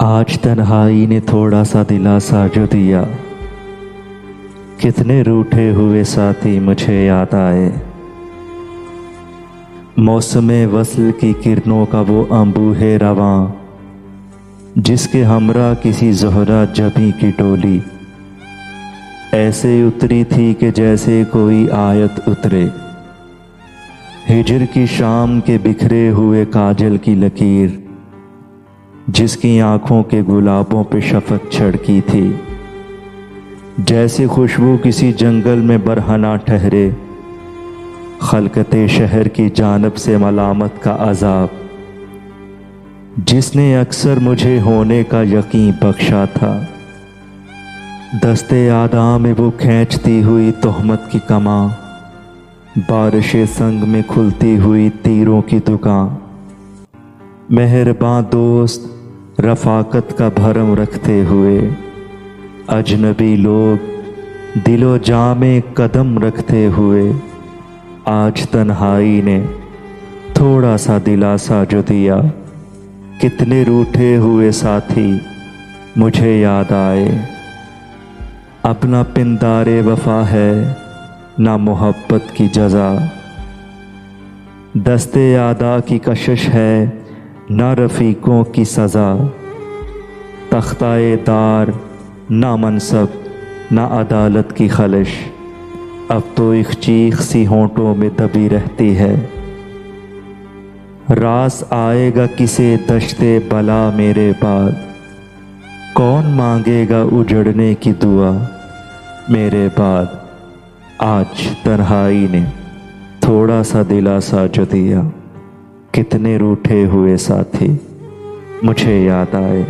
आज तन्हाई ने थोड़ा सा दिलासा जो दिया, कितने रूठे हुए साथी मुझे याद आए। मौसमे वस्ल की किरणों का वो अंबूहे रवां, जिसके हमरा किसी ज़ोहरा जबी की टोली ऐसे उतरी थी कि जैसे कोई आयत उतरे। हिजर की शाम के बिखरे हुए काजल की लकीर, जिसकी आंखों के गुलाबों पे शफक छिड़की थी। जैसे खुशबू किसी जंगल में बरहना ठहरे, खलकते शहर की जानब से मलामत का अजाब, जिसने अक्सर मुझे होने का यकीन बख्शा था। दस्ते आदा में वो खींचती हुई तोहमत की कमां, बारिशे संग में खुलती हुई तीरों की दुकान। मेहरबान दोस्त रफ़ाकत का भरम रखते हुए, अजनबी लोग दिलो जां में कदम रखते हुए, आज तन्हाई ने थोड़ा सा दिलासा जो दिया, कितने रूठे हुए साथी मुझे याद आए। अपना पिंदारे वफा है ना मोहब्बत की जज़ा, दस्ते आदा की कशिश है ना रफ़ीकों की सज़ा। तख्ताए दार ना मनसब ना अदालत की खलिश, अब तो एक चीख सी होंठों में दबी रहती है। रास आएगा किसे दश्ते बला मेरे बाद, कौन मांगेगा उजड़ने की दुआ मेरे बाद। आज तन्हाई ने थोड़ा सा दिलासा जो दिया, कितने रूठे हुए साथी मुझे याद आए।